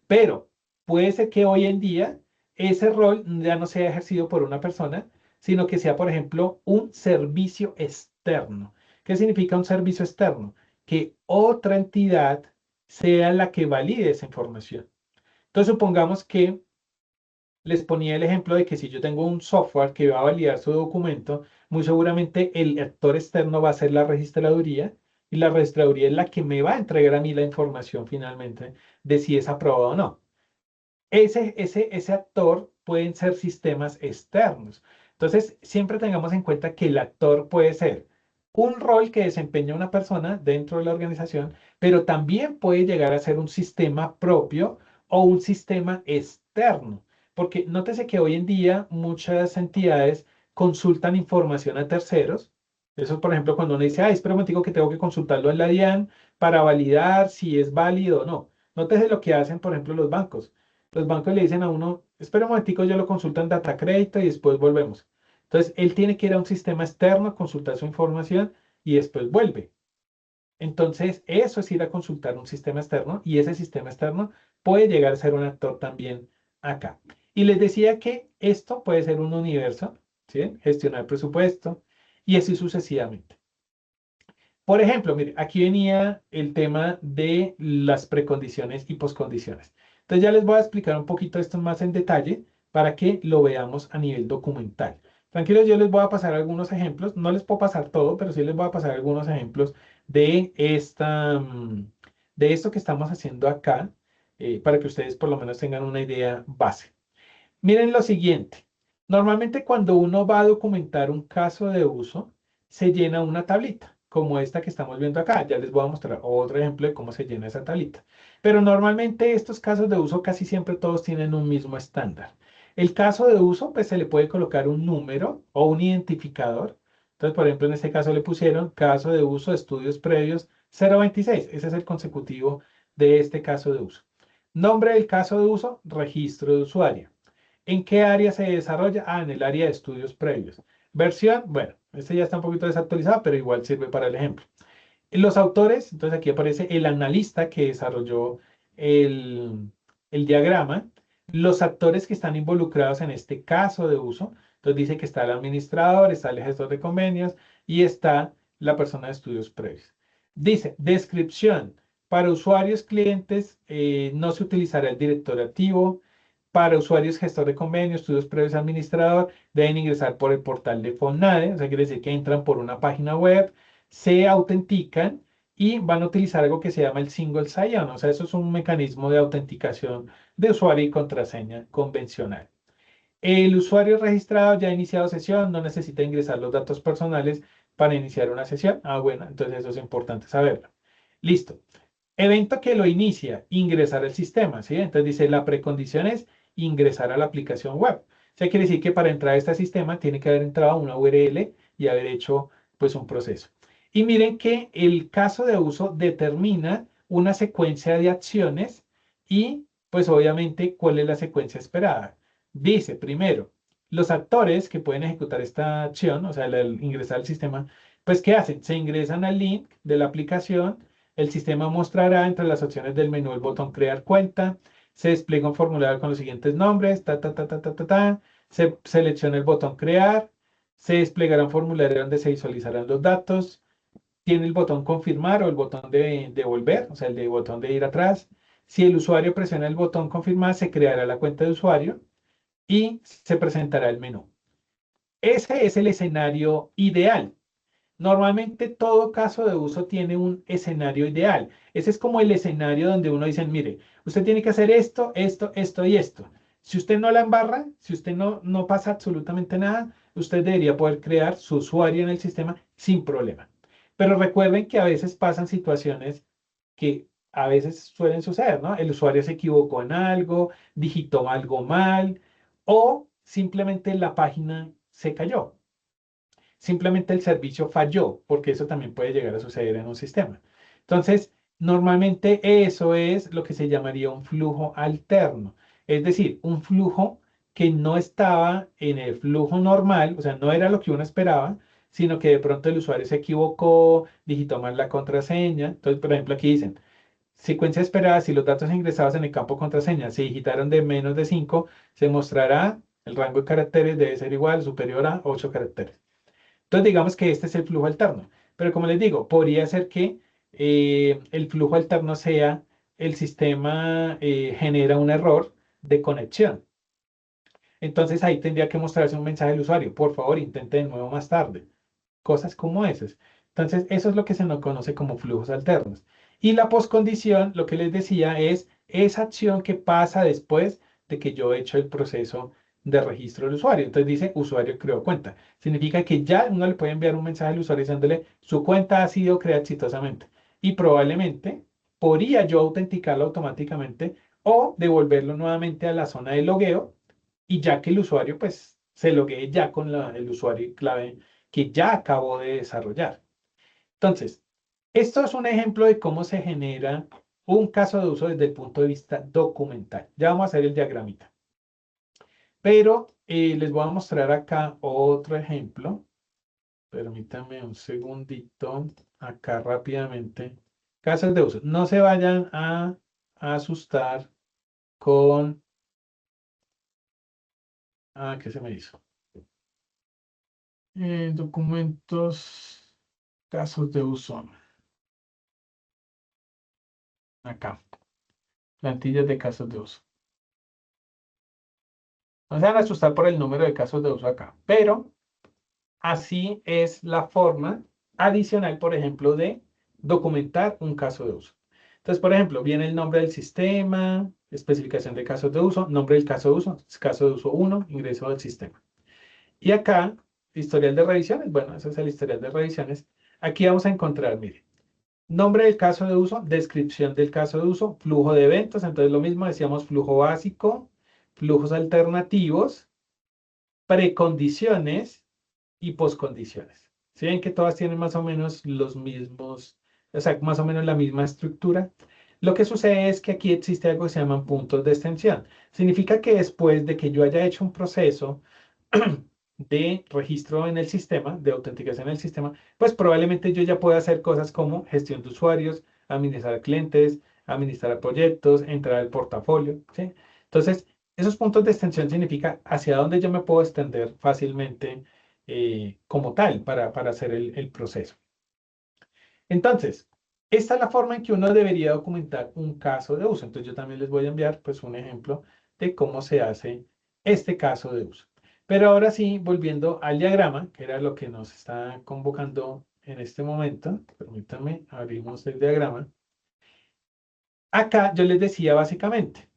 Speaker 1: Pero puede ser que hoy en día ese rol ya no sea ejercido por una persona, sino que sea, por ejemplo, un servicio externo. ¿Qué significa un servicio externo? Que otra entidad sea la que valide esa información. Entonces, supongamos que les ponía el ejemplo de que si yo tengo un software que va a validar su documento, muy seguramente el actor externo va a ser la registraduría y la registraduría es la que me va a entregar a mí la información finalmente de si es aprobado o no. Ese actor pueden ser sistemas externos. Entonces, siempre tengamos en cuenta que el actor puede ser un rol que desempeña una persona dentro de la organización, pero también puede llegar a ser un sistema propio o un sistema externo. Porque nótese que hoy en día muchas entidades consultan información a terceros. Eso, por ejemplo, cuando uno dice, espera un momentico que tengo que consultarlo en la DIAN para validar si es válido o no. Nótese lo que hacen, por ejemplo, los bancos. Los bancos le dicen a uno, espera un momentico, yo lo consulto en Data Crédito y después volvemos. Entonces, él tiene que ir a un sistema externo, consultar su información y después vuelve. Entonces, eso es ir a consultar un sistema externo y ese sistema externo puede llegar a ser un actor también acá. Y les decía que esto puede ser un universo, ¿sí? Gestionar presupuesto y así sucesivamente. Por ejemplo, mire, aquí venía el tema de las precondiciones y poscondiciones. Entonces ya les voy a explicar un poquito esto más en detalle para que lo veamos a nivel documental. Tranquilos, yo les voy a pasar algunos ejemplos. No les puedo pasar todo, pero sí les voy a pasar algunos ejemplos de de esto que estamos haciendo acá, para que ustedes por lo menos tengan una idea base. Miren lo siguiente. Normalmente cuando uno va a documentar un caso de uso, se llena una tablita, como esta que estamos viendo acá. Ya les voy a mostrar otro ejemplo de cómo se llena esa tablita. Pero normalmente estos casos de uso casi siempre todos tienen un mismo estándar. El caso de uso, pues se le puede colocar un número o un identificador. Entonces, por ejemplo, en este caso le pusieron caso de uso de estudios previos 026. Ese es el consecutivo de este caso de uso. Nombre del caso de uso, registro de usuario. ¿En qué área se desarrolla? En el área de estudios previos. Versión, bueno, este ya está un poquito desactualizado, pero igual sirve para el ejemplo. Los autores, entonces aquí aparece el analista que desarrolló el, el diagrama, los actores que están involucrados en este caso de uso. Entonces dice que está el administrador, está el gestor de convenios y está la persona de estudios previos. Dice, descripción. Para usuarios clientes no se utilizará el directorio activo. Para usuarios gestor de convenios, estudios previos administrador, deben ingresar por el portal de FONADE, o sea, quiere decir que entran por una página web, se autentican y van a utilizar algo que se llama el single sign-on, o sea, eso es un mecanismo de autenticación de usuario y contraseña convencional. El usuario registrado ya ha iniciado sesión, no necesita ingresar los datos personales para iniciar una sesión. Bueno, entonces eso es importante saberlo. Listo. Evento que lo inicia, ingresar al sistema, ¿sí? Entonces dice, la precondición es ingresar a la aplicación web. O sea, quiere decir que para entrar a este sistema tiene que haber entrado a una URL y haber hecho, pues, un proceso. Y miren que el caso de uso determina una secuencia de acciones y, pues, obviamente, cuál es la secuencia esperada. Dice, primero, los actores que pueden ejecutar esta acción, o sea, el ingresar al sistema, pues, ¿qué hacen? Se ingresan al link de la aplicación. El sistema mostrará entre las opciones del menú el botón crear cuenta. Se despliega un formulario con los siguientes nombres. Se selecciona el botón crear. Se desplegará un formulario donde se visualizarán los datos. Tiene el botón confirmar o el botón de volver, o sea, el botón de ir atrás. Si el usuario presiona el botón confirmar, se creará la cuenta de usuario y se presentará el menú. Ese es el escenario ideal. Normalmente todo caso de uso tiene un escenario ideal. Ese es como el escenario donde uno dice, mire, usted tiene que hacer esto, esto, esto y esto. Si usted no la embarra, si usted no pasa absolutamente nada, usted debería poder crear su usuario en el sistema sin problema. Pero recuerden que a veces pasan situaciones que a veces suelen suceder, ¿no? El usuario se equivocó en algo, digitó algo mal o simplemente la página se cayó. Simplemente el servicio falló, porque eso también puede llegar a suceder en un sistema. Entonces, normalmente eso es lo que se llamaría un flujo alterno, es decir, un flujo que no estaba en el flujo normal, o sea, no era lo que uno esperaba, sino que de pronto el usuario se equivocó, digitó mal la contraseña. Entonces, por ejemplo, aquí dicen, secuencia esperada, si los datos ingresados en el campo contraseña se digitaron de menos de 5, se mostrará el rango de caracteres debe ser igual, superior a 8 caracteres. Entonces, digamos que este es el flujo alterno. Pero como les digo, podría ser que el flujo alterno sea el sistema genera un error de conexión. Entonces ahí tendría que mostrarse un mensaje del usuario. Por favor, intente de nuevo más tarde. Cosas como esas. Entonces, eso es lo que se nos conoce como flujos alternos. Y la poscondición, lo que les decía, es esa acción que pasa después de que yo he hecho el proceso de registro del usuario. Entonces dice, usuario creó cuenta. Significa que ya uno le puede enviar un mensaje al usuario diciéndole, su cuenta ha sido creada exitosamente. Y probablemente podría yo autenticarlo automáticamente o devolverlo nuevamente a la zona de logueo y ya que el usuario pues se loguee ya con el usuario y clave que ya acabó de desarrollar. Entonces, esto es un ejemplo de cómo se genera un caso de uso desde el punto de vista documental. Ya vamos a hacer el diagramita. Pero les voy a mostrar acá otro ejemplo. Permítanme un segundito. Acá rápidamente. Casos de uso. No se vayan a asustar con... Ah, ¿qué se me hizo? Documentos, casos de uso. Acá. Plantillas de casos de uso. No se van a asustar por el número de casos de uso acá, pero así es la forma adicional, por ejemplo, de documentar un caso de uso. Entonces, por ejemplo, viene el nombre del sistema, especificación de casos de uso, nombre del caso de uso, caso de uso 1, ingreso al sistema. Y acá, historial de revisiones, bueno, ese es el historial de revisiones. Aquí vamos a encontrar, mire, nombre del caso de uso, descripción del caso de uso, flujo de eventos, entonces lo mismo decíamos flujo básico, flujos alternativos, precondiciones y poscondiciones. ¿Sí ven que todas tienen más o menos los mismos, o sea, más o menos la misma estructura? Lo que sucede es que aquí existe algo que se llaman puntos de extensión. Significa que después de que yo haya hecho un proceso de registro en el sistema, de autenticación en el sistema, pues probablemente yo ya pueda hacer cosas como gestión de usuarios, administrar clientes, administrar proyectos, entrar al portafolio, ¿sí? Entonces, esos puntos de extensión significa hacia dónde yo me puedo extender fácilmente como tal para hacer el proceso. Entonces, esta es la forma en que uno debería documentar un caso de uso. Entonces, yo también les voy a enviar pues un ejemplo de cómo se hace este caso de uso. Pero ahora sí, volviendo al diagrama, que era lo que nos está convocando en este momento, permítanme, abrimos el diagrama. Acá yo les decía básicamente,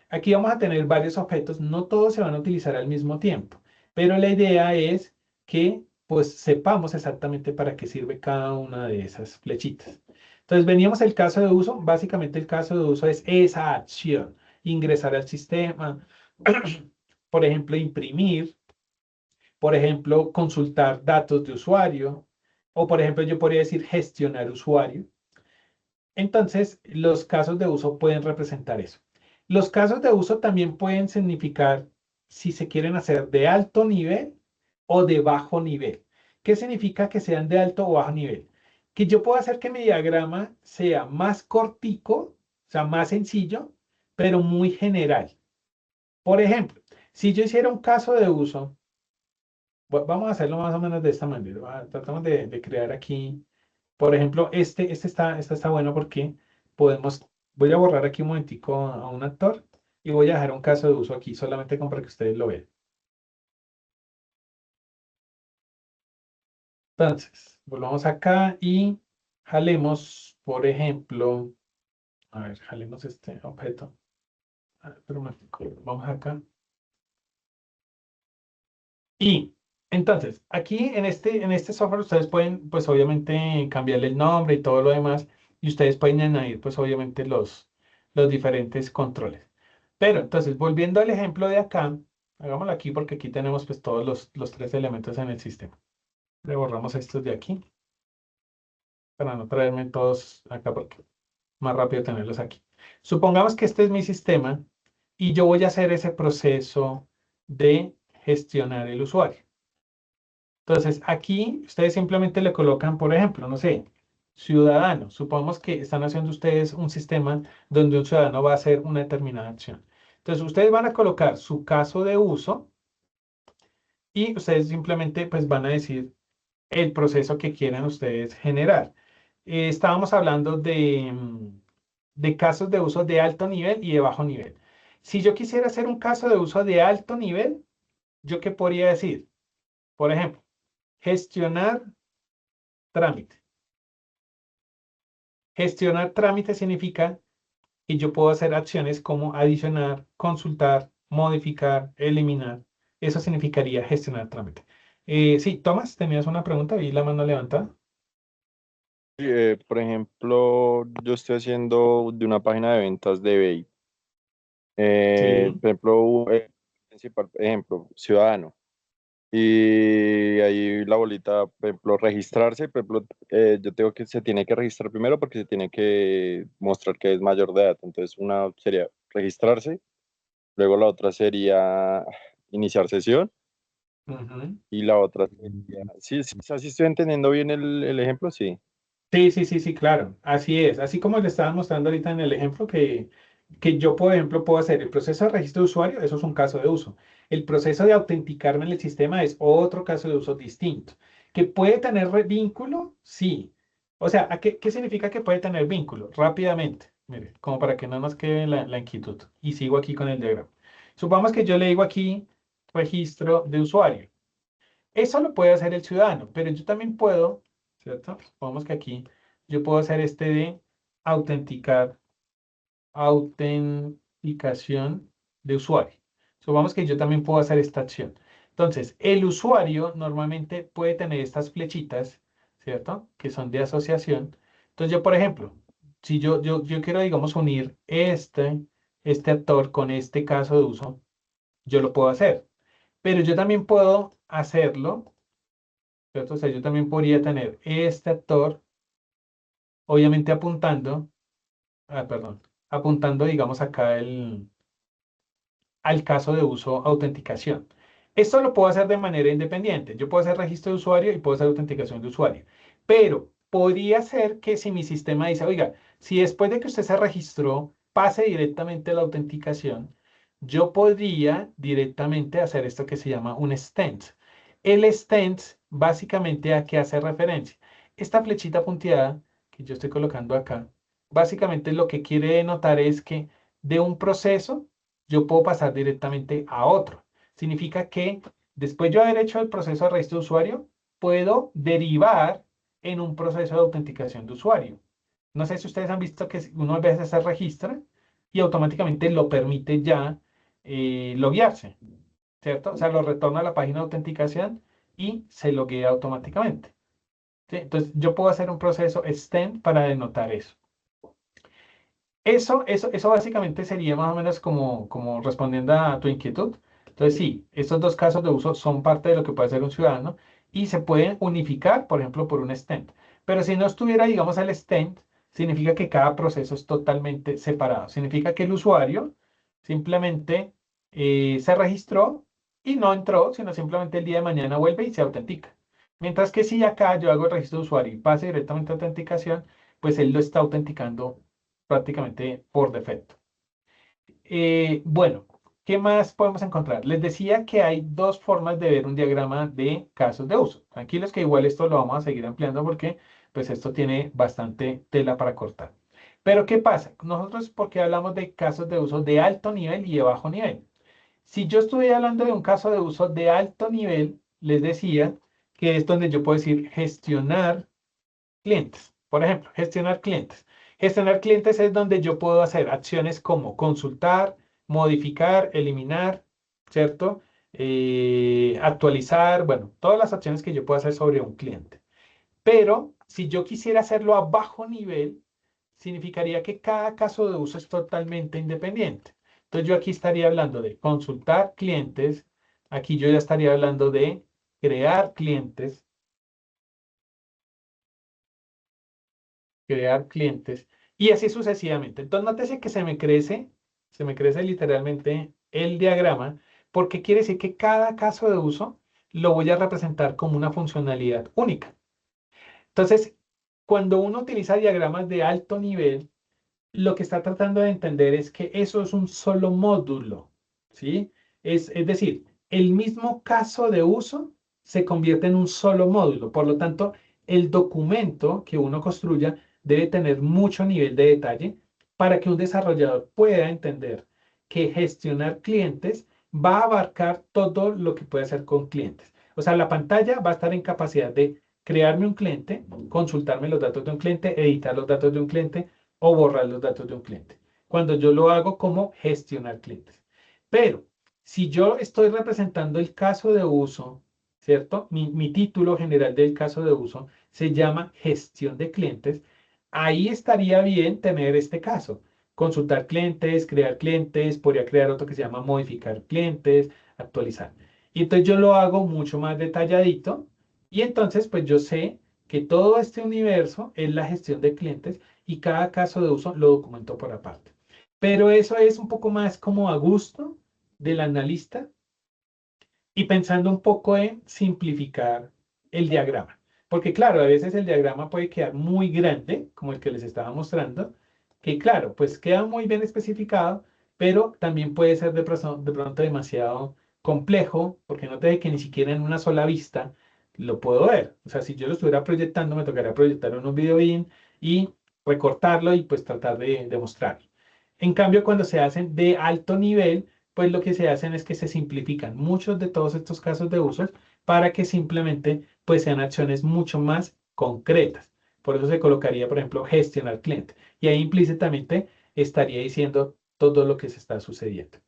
Speaker 1: aquí vamos a tener varios objetos, no todos se van a utilizar al mismo tiempo, pero la idea es que pues sepamos exactamente para qué sirve cada una de esas flechitas. Entonces veníamos al caso de uso, básicamente el caso de uso es esa acción, ingresar al sistema, por ejemplo, imprimir, por ejemplo, consultar datos de usuario, o por ejemplo, yo podría decir gestionar usuario. Entonces, los casos de uso pueden representar eso. Los casos de uso también pueden significar si se quieren hacer de alto nivel o de bajo nivel. ¿Qué significa que sean de alto o bajo nivel? Que yo puedo hacer que mi diagrama sea más cortico, o sea, más sencillo, pero muy general. Por ejemplo, si yo hiciera un caso de uso, vamos a hacerlo más o menos de esta manera. Tratamos de crear aquí, por ejemplo, este está bueno porque podemos, voy a borrar aquí un momentico a un actor y voy a dejar un caso de uso aquí, solamente como para que ustedes lo vean. Entonces, volvamos acá y jalemos, por ejemplo, a ver, jalemos este objeto. A ver, pero un momentico, vamos acá. Y entonces, aquí en este software ustedes pueden, pues obviamente, cambiarle el nombre y todo lo demás, y ustedes pueden añadir, pues obviamente, los diferentes controles. Pero entonces, volviendo al ejemplo de acá, hagámoslo aquí porque aquí tenemos pues todos los tres elementos en el sistema. Le borramos estos de aquí para no traerme todos acá porque más rápido tenerlos aquí. Supongamos que este es mi sistema y yo voy a hacer ese proceso de gestionar el usuario. Entonces, aquí ustedes simplemente le colocan, por ejemplo, no sé, ciudadano. Supongamos que están haciendo ustedes un sistema donde un ciudadano va a hacer una determinada acción. Entonces, ustedes van a colocar su caso de uso y ustedes simplemente pues van a decir el proceso que quieren ustedes generar. Estábamos hablando de casos de uso de alto nivel y de bajo nivel. Si yo quisiera hacer un caso de uso de alto nivel, ¿yo qué podría decir? Por ejemplo, gestionar trámite. Gestionar trámite significa que yo puedo hacer acciones como adicionar, consultar, modificar, eliminar. Eso significaría gestionar trámite. Sí, Tomás, tenías una pregunta, vi la mano levantada.
Speaker 7: Sí, por ejemplo, yo estoy haciendo de una página de ventas de eBay.
Speaker 1: Sí.
Speaker 7: Por ejemplo, principal ejemplo, ciudadano. Y ahí la bolita, por ejemplo, registrarse, por ejemplo, yo tengo que se tiene que registrar primero porque se tiene que mostrar que es mayor de edad. Entonces, una sería registrarse, luego la otra sería iniciar sesión
Speaker 1: Ujú.
Speaker 7: y la otra sería, sí, sí, o sea, sí estoy entendiendo bien el ejemplo, sí.
Speaker 1: Sí, sí, sí, sí, claro. Así es. Así como le estaba mostrando ahorita en el ejemplo que yo, por ejemplo, puedo hacer el proceso de registro de usuario, eso es un caso de uso. El proceso de autenticarme en el sistema es otro caso de uso distinto. ¿Que puede tener vínculo? Sí. O sea, ¿qué significa que puede tener vínculo? Rápidamente, mire, como para que no nos quede la inquietud. Y sigo aquí con el diagrama. Supongamos que yo le digo aquí registro de usuario. Eso lo puede hacer el ciudadano, pero yo también puedo, ¿cierto? Supongamos que aquí yo puedo hacer este de autenticar, autenticación de usuario. Supongamos que yo también puedo hacer esta acción. Entonces, el usuario normalmente puede tener estas flechitas, ¿cierto? Que son de asociación. Entonces, yo, por ejemplo, si yo quiero, digamos, unir este actor con este caso de uso, yo lo puedo hacer. Pero yo también puedo hacerlo, ¿cierto? O sea, yo también podría tener este actor, obviamente apuntando, perdón, apuntando, digamos, acá al caso de uso autenticación. Esto lo puedo hacer de manera independiente. Yo puedo hacer registro de usuario y puedo hacer autenticación de usuario. Pero podría ser que si mi sistema dice, oiga, si después de que usted se registró, pase directamente a la autenticación, yo podría directamente hacer esto que se llama un stent. El stent, básicamente, ¿a qué hace referencia? Esta flechita punteada que yo estoy colocando acá, básicamente lo que quiere denotar es que de un proceso yo puedo pasar directamente a otro. Significa que después de haber hecho el proceso de registro de usuario, puedo derivar en un proceso de autenticación de usuario. No sé si ustedes han visto que uno a veces se registra y automáticamente lo permite ya loguearse, ¿cierto? O sea, lo retorna a la página de autenticación y se loguea automáticamente. ¿Sí? Entonces, yo puedo hacer un proceso extend para denotar eso. Eso básicamente sería más o menos como respondiendo a tu inquietud. Entonces, sí, estos dos casos de uso son parte de lo que puede hacer un ciudadano y se pueden unificar, por ejemplo, por un stent. Pero si no estuviera, digamos, el stent, significa que cada proceso es totalmente separado. Significa que el usuario simplemente se registró y no entró, sino simplemente el día de mañana vuelve y se autentica. Mientras que si acá yo hago el registro de usuario y pase directamente a autenticación, pues él lo está autenticando prácticamente por defecto. Bueno, ¿qué más podemos encontrar? Les decía que hay dos formas de ver un diagrama de casos de uso. Tranquilos que igual esto lo vamos a seguir ampliando porque pues esto tiene bastante tela para cortar. Pero ¿qué pasa? Nosotros, ¿por qué hablamos de casos de uso de alto nivel y de bajo nivel? Si yo estuviera hablando de un caso de uso de alto nivel, les decía que es donde yo puedo decir gestionar clientes. Por ejemplo, gestionar clientes. Gestionar clientes es donde yo puedo hacer acciones como consultar, modificar, eliminar, ¿cierto? Actualizar, bueno, todas las acciones que yo puedo hacer sobre un cliente. Pero si yo quisiera hacerlo a bajo nivel, significaría que cada caso de uso es totalmente independiente. Entonces yo aquí estaría hablando de consultar clientes, aquí yo ya estaría hablando de crear clientes, y así sucesivamente. Entonces, nótese que se me crece literalmente el diagrama, porque quiere decir que cada caso de uso lo voy a representar como una funcionalidad única. Entonces, cuando uno utiliza diagramas de alto nivel, lo que está tratando de entender es que eso es un solo módulo, ¿sí? Es decir, el mismo caso de uso se convierte en un solo módulo. Por lo tanto, el documento que uno construya debe tener mucho nivel de detalle para que un desarrollador pueda entender que gestionar clientes va a abarcar todo lo que puede hacer con clientes. O sea, la pantalla va a estar en capacidad de crearme un cliente, consultarme los datos de un cliente, editar los datos de un cliente o borrar los datos de un cliente. Cuando yo lo hago como gestionar clientes. Pero si yo estoy representando el caso de uso, ¿cierto? Mi título general del caso de uso se llama gestión de clientes. Ahí estaría bien tener este caso. Consultar clientes, crear clientes, podría crear otro que se llama modificar clientes, actualizar. Y entonces yo lo hago mucho más detalladito y entonces pues yo sé que todo este universo es la gestión de clientes y cada caso de uso lo documento por aparte. Pero eso es un poco más como a gusto del analista y pensando un poco en simplificar el diagrama. Porque claro, a veces el diagrama puede quedar muy grande, como el que les estaba mostrando, que claro, pues queda muy bien especificado, pero también puede ser de pronto demasiado complejo, porque no te que ni siquiera en una sola vista lo puedo ver. O sea, si yo lo estuviera proyectando, me tocaría proyectarlo en un video bien y recortarlo y pues tratar de mostrarlo. En cambio, cuando se hacen de alto nivel, pues lo que se hacen es que se simplifican muchos de todos estos casos de usos para que simplemente pues sean acciones mucho más concretas. Por eso se colocaría, por ejemplo, gestionar cliente. Y ahí implícitamente estaría diciendo todo lo que se está sucediendo.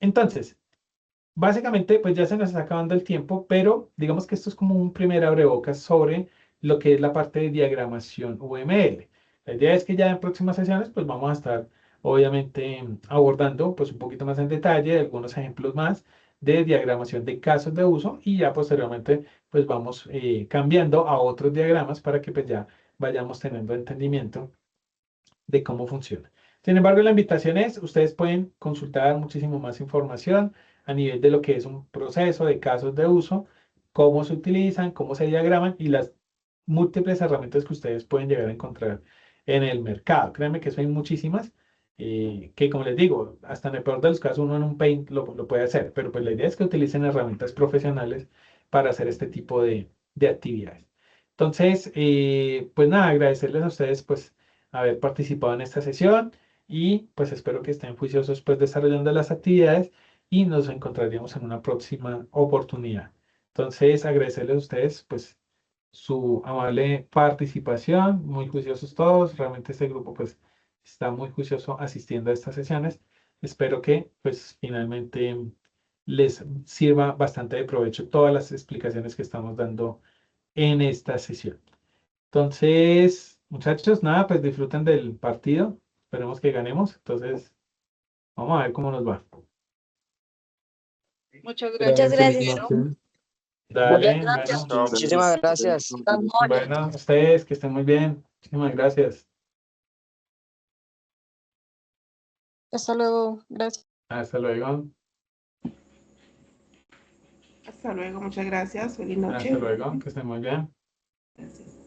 Speaker 1: Entonces, básicamente, pues ya se nos está acabando el tiempo, pero digamos que esto es como un primer abrebocas sobre lo que es la parte de diagramación UML. La idea es que ya en próximas sesiones, pues vamos a estar, obviamente, abordando, pues un poquito más en detalle, algunos ejemplos más de diagramación de casos de uso y ya posteriormente, pues vamos cambiando a otros diagramas para que pues ya vayamos teniendo entendimiento de cómo funciona. Sin embargo, la invitación es, ustedes pueden consultar muchísimo más información a nivel de lo que es un proceso de casos de uso, cómo se utilizan, cómo se diagraman y las múltiples herramientas que ustedes pueden llegar a encontrar en el mercado. Créanme que eso hay muchísimas, que como les digo, hasta en el peor de los casos uno en un Paint lo puede hacer, pero pues la idea es que utilicen herramientas profesionales para hacer este tipo de actividades. Entonces, pues nada, agradecerles a ustedes pues haber participado en esta sesión y pues espero que estén juiciosos pues desarrollando las actividades y nos encontraríamos en una próxima oportunidad. Entonces, agradecerles a ustedes pues su amable participación, muy juiciosos todos, realmente este grupo pues está muy juicioso asistiendo a estas sesiones. Espero que pues finalmente les sirva bastante de provecho todas las explicaciones que estamos dando en esta sesión. Entonces, muchachos, nada, pues disfruten del partido. Esperemos que ganemos. Entonces, vamos a ver cómo nos va.
Speaker 2: Muchas
Speaker 5: Muchas
Speaker 2: gracias,
Speaker 5: gracias.
Speaker 2: compañero.
Speaker 1: Dale, bueno,
Speaker 8: Muchísimas gracias.
Speaker 1: bueno, ustedes que estén muy bien. Muchísimas gracias.
Speaker 3: Hasta luego. Gracias.
Speaker 1: Hasta luego.
Speaker 9: Hasta luego, muchas gracias. Feliz noche.
Speaker 1: Hasta luego, que estén muy bien.
Speaker 9: Gracias.